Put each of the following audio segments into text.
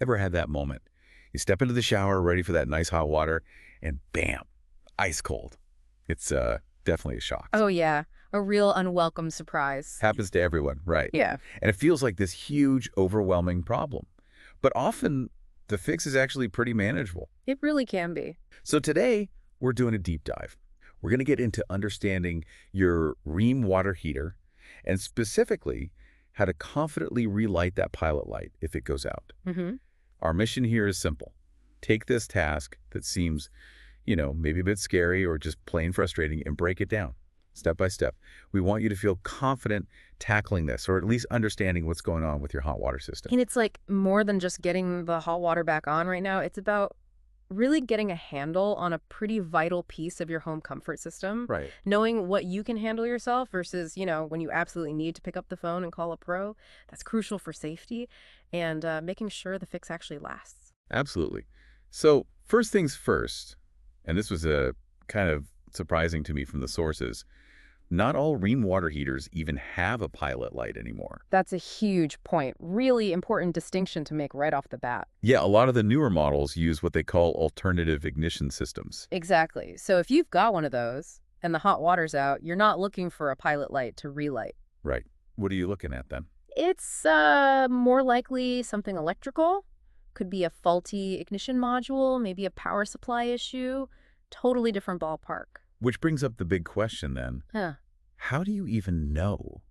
Ever had that moment? You step into the shower ready for that nice hot water, and bam, ice cold. It's definitely a shock. Oh, yeah. A real unwelcome surprise. Happens to everyone, right? Yeah, And it feels like this huge, overwhelming problem. But often, the fix is actually pretty manageable. it really can be. So today, we're doing a deep dive. We're going to get into understanding your Rheem water heater, and specifically, how to confidently relight that pilot light if it goes out. Mm-hmm. Our mission here is simple. Take this task that seems, maybe a bit scary or just plain frustrating and break it down step by step. We want you to feel confident tackling this, or at least understanding what's going on with your hot water system. And it's like more than just getting the hot water back on right now. It's about really getting a handle on a pretty vital piece of your home comfort system. Right. Knowing what you can handle yourself versus, when you absolutely need to pick up the phone and call a pro. That's crucial for safety and making sure the fix actually lasts. Absolutely. So first things first, and this was a kind of surprising to me from the sources, not all Rheem water heaters even have a pilot light anymore. That's a huge point. Really important distinction to make right off the bat. Yeah, a lot of the newer models use what they call alternative ignition systems. Exactly. So if you've got one of those and the hot water's out, you're not looking for a pilot light to relight. Right. What are you looking at then? It's more likely something electrical. Could be a faulty ignition module, maybe a power supply issue. Totally different ballpark. Which brings up the big question then. Huh. How do you even know?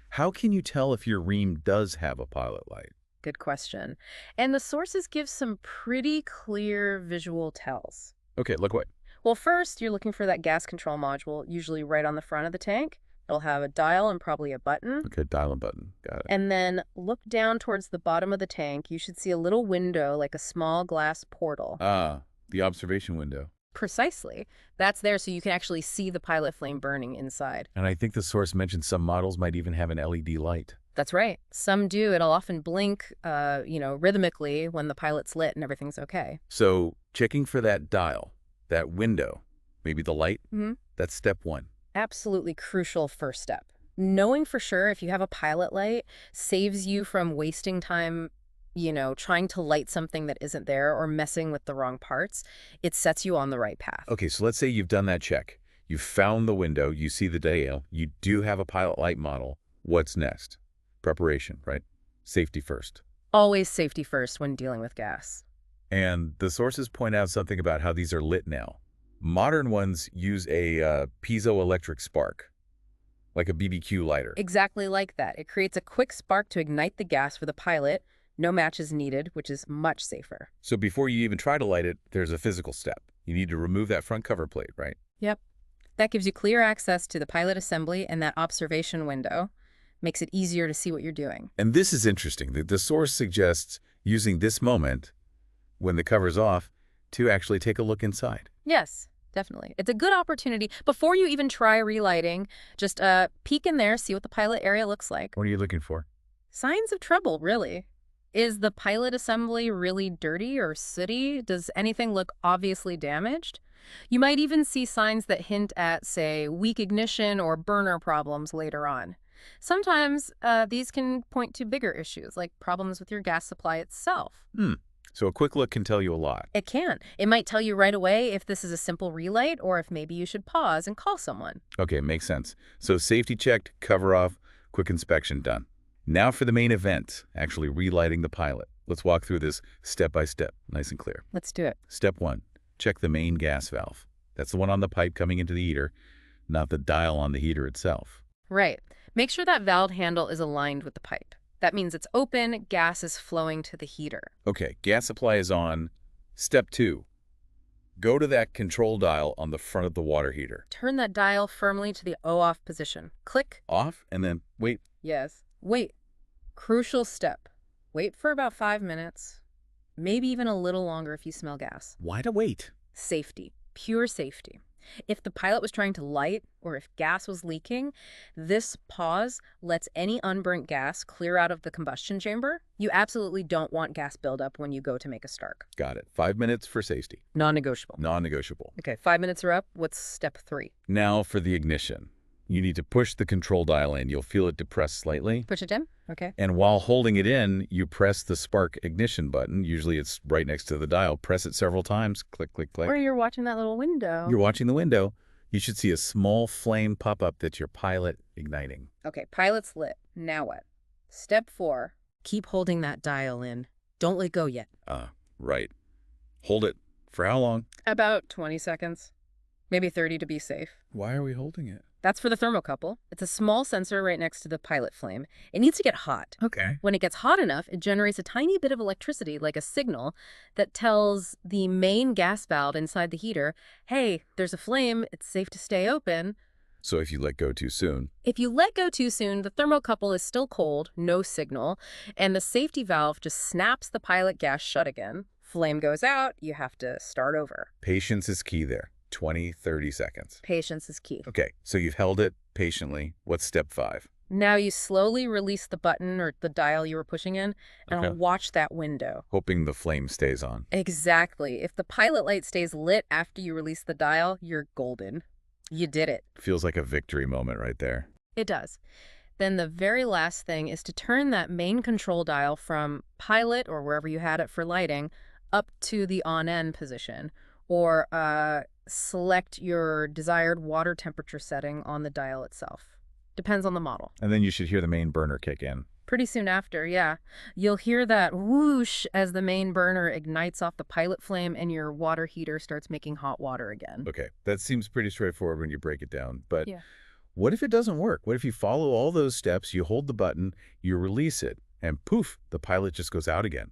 How can you tell if your Rheem does have a pilot light? Good question. And the sources give some pretty clear visual tells. Okay, look what. Well, first, you're looking for that gas control module, usually right on the front of the tank. It'll have a dial and probably a button. Okay, dial and button. Got it. And then look down towards the bottom of the tank. You should see a little window, like a small glass portal. Ah, the observation window. Precisely. That's there so you can actually see the pilot flame burning inside. And I think the source mentioned some models might even have an LED light. That's right. Some do. It'll often blink, rhythmically when the pilot's lit and everything's okay. So checking for that dial, that window, maybe the light, Mm-hmm. that's step one. Absolutely crucial first step. Knowing for sure if you have a pilot light saves you from wasting time trying to light something that isn't there or messing with the wrong parts. It sets you on the right path. Okay, so let's say you've done that check. You've found the window, you see the dial, you do have a pilot light model. What's next? Preparation, right? Safety first. Always safety first when dealing with gas. And the sources point out something about how these are lit now. Modern ones use a piezoelectric spark, like a BBQ lighter. Exactly like that. It creates a quick spark to ignite the gas for the pilot. No matches needed, which is much safer. So before you even try to light it, there's a physical step. You need to remove that front cover plate, right? Yep. That gives you clear access to the pilot assembly and that observation window. Makes it easier to see what you're doing. And this is interesting. The source suggests using this moment, when the cover's off, to actually take a look inside. Yes, definitely. It's a good opportunity. Before you even try relighting, just peek in there, see what the pilot area looks like. What are you looking for? Signs of trouble, really. Is the pilot assembly really dirty or sooty? Does anything look obviously damaged? You might even see signs that hint at, say, weak ignition or burner problems later on. Sometimes these can point to bigger issues, like problems with your gas supply itself. So a quick look can tell you a lot. It can. It might tell you right away if this is a simple relight or if maybe you should pause and call someone. Okay, makes sense. So safety checked, cover off, quick inspection done. Now for the main event, actually relighting the pilot. Let's walk through this step by step, nice and clear. Let's do it. Step one, check the main gas valve. That's the one on the pipe coming into the heater, not the dial on the heater itself. Right. Make sure that valve handle is aligned with the pipe. That means it's open, gas is flowing to the heater. Okay, gas supply is on. Step two, go to that control dial on the front of the water heater. Turn that dial firmly to the O-off position. Click. Off, and then wait. Yes. Wait. Crucial step. Wait for about 5 minutes. Maybe even a little longer if you smell gas. Why to wait? Safety. Pure safety. If the pilot was trying to light or if gas was leaking, this pause lets any unburnt gas clear out of the combustion chamber. You absolutely don't want gas buildup when you go to make a start. Got it. 5 minutes for safety. Non-negotiable. Non-negotiable. Okay, 5 minutes are up. What's step 3? Now for the ignition. You need to push the control dial in. You'll feel it depress slightly. Push it in? Okay. And while holding it in, you press the spark ignition button. Usually it's right next to the dial. Press it several times. Click, click, Or click. you're watching that little window. You're watching the window. You should see a small flame pop up. That's your pilot igniting. Okay, pilot's lit. Now what? Step 4. Keep holding that dial in. Don't let go yet. Right. Hold it. For how long? About 20 seconds. Maybe 30 to be safe. Why are we holding it? That's for the thermocouple. It's a small sensor right next to the pilot flame. It needs to get hot. Okay. When it gets hot enough, it generates a tiny bit of electricity, like a signal, that tells the main gas valve inside the heater, hey, there's a flame, it's safe to stay open. So if you let go too soon. If you let go too soon, the thermocouple is still cold, no signal, and the safety valve just snaps the pilot gas shut again. Flame goes out, you have to start over. Patience is key there. 20, 30 seconds. Patience is key. Okay, so you've held it patiently. What's step 5? Now you slowly release the button or the dial you were pushing in and Okay. watch that window. Hoping the flame stays on. Exactly. If the pilot light stays lit after you release the dial, you're golden. You did it. Feels like a victory moment right there. It does. Then the very last thing is to turn that main control dial from pilot or wherever you had it for lighting up to the on-end position, or select your desired water temperature setting on the dial itself. Depends on the model. And then you should hear the main burner kick in. Pretty soon after, yeah. You'll hear that whoosh as the main burner ignites off the pilot flame and your water heater starts making hot water again. Okay, that seems pretty straightforward when you break it down. But Yeah. what if it doesn't work? What if you follow all those steps, you hold the button, you release it, and poof, the pilot just goes out again?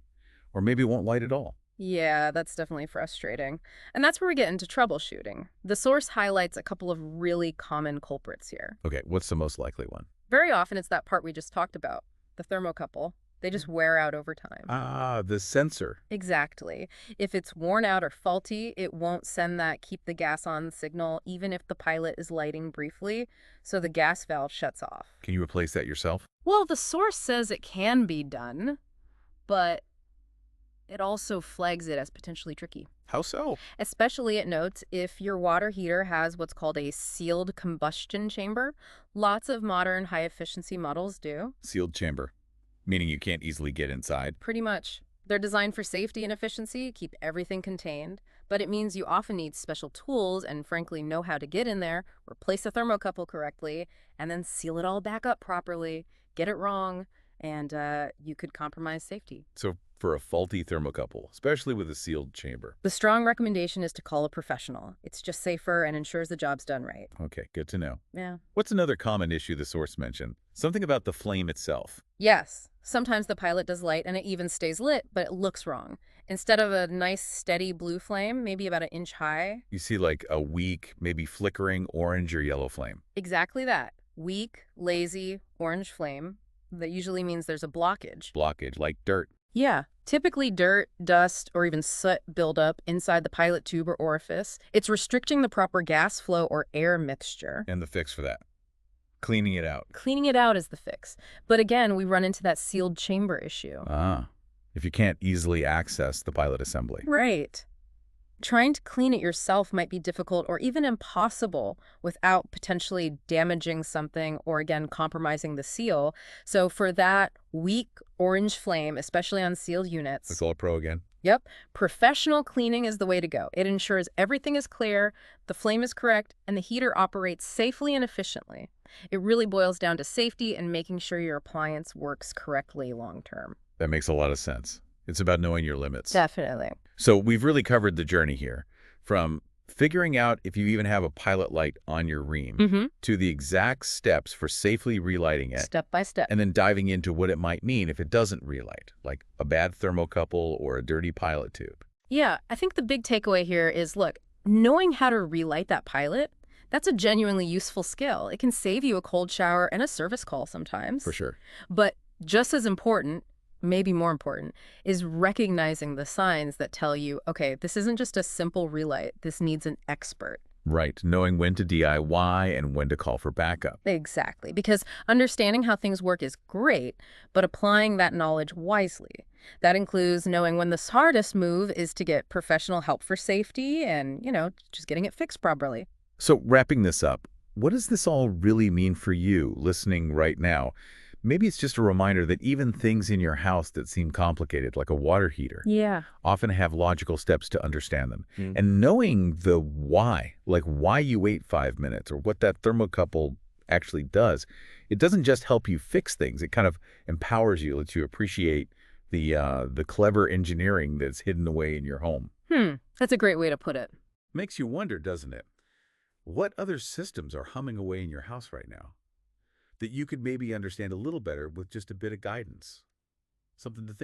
Or maybe it won't light at all. Yeah, that's definitely frustrating. And that's where we get into troubleshooting. The source highlights a couple of really common culprits here. Okay, what's the most likely one? Very often it's that part we just talked about, the thermocouple. They just wear out over time. The sensor. Exactly. If it's worn out or faulty, it won't send that keep the gas on signal even if the pilot is lighting briefly, so the gas valve shuts off. Can you replace that yourself? Well, the source says it can be done, but it also flags it as potentially tricky. How so? Especially, it notes, if your water heater has what's called a sealed combustion chamber. Lots of modern high-efficiency models do. Sealed chamber, meaning you can't easily get inside. Pretty much. They're designed for safety and efficiency, keep everything contained, but it means you often need special tools and, frankly, know how to get in there, replace the thermocouple correctly, and then seal it all back up properly. Get it wrong, and you could compromise safety. So for a faulty thermocouple, especially with a sealed chamber. The strong recommendation is to call a professional. It's just safer and ensures the job's done right. Okay, good to know. Yeah. What's another common issue the source mentioned? Something about the flame itself. Yes. Sometimes the pilot does light and it even stays lit, but it looks wrong. Instead of a nice steady blue flame, maybe about 1 inch high. You see like a weak, maybe flickering orange or yellow flame. Exactly that. Weak, lazy, orange flame. That usually means there's a blockage. Blockage, like dirt. Yeah. Typically dirt, dust, or even soot buildup inside the pilot tube or orifice. It's restricting the proper gas flow or air mixture. And the fix for that? Cleaning it out. Cleaning it out is the fix. But again, we run into that sealed chamber issue. If you can't easily access the pilot assembly. Right. Trying to clean it yourself might be difficult or even impossible without potentially damaging something or, again, compromising the seal. So for that weak orange flame, especially on sealed units, Let's call it pro again. yep, professional cleaning is the way to go. It ensures everything is clear, the flame is correct, and the heater operates safely and efficiently. It really boils down to safety and making sure your appliance works correctly long term. That makes a lot of sense. It's about knowing your limits. Definitely. So we've really covered the journey here, from figuring out if you even have a pilot light on your Rheem to the exact steps for safely relighting it, Step by step. and then diving into what it might mean if it doesn't relight, like a bad thermocouple or a dirty pilot tube. Yeah, I think the big takeaway here is, look, knowing how to relight that pilot, that's a genuinely useful skill. It can save you a cold shower and a service call sometimes. For sure. But just as important, maybe more important, is recognizing the signs that tell you, okay, this isn't just a simple relight. This needs an expert. Right. Knowing when to DIY and when to call for backup. Exactly. Because understanding how things work is great, but applying that knowledge wisely. That includes knowing when the hardest move is to get professional help for safety and, just getting it fixed properly. So wrapping this up, what does this all really mean for you listening right now? Maybe it's just a reminder that even things in your house that seem complicated, like a water heater, Yeah. often have logical steps to understand them. Hmm. And knowing the why, like why you wait 5 minutes or what that thermocouple actually does, it doesn't just help you fix things. It kind of empowers you, lets you appreciate the clever engineering that's hidden away in your home. That's a great way to put it. Makes you wonder, doesn't it? What other systems are humming away in your house right now that you could maybe understand a little better with just a bit of guidance? Something to think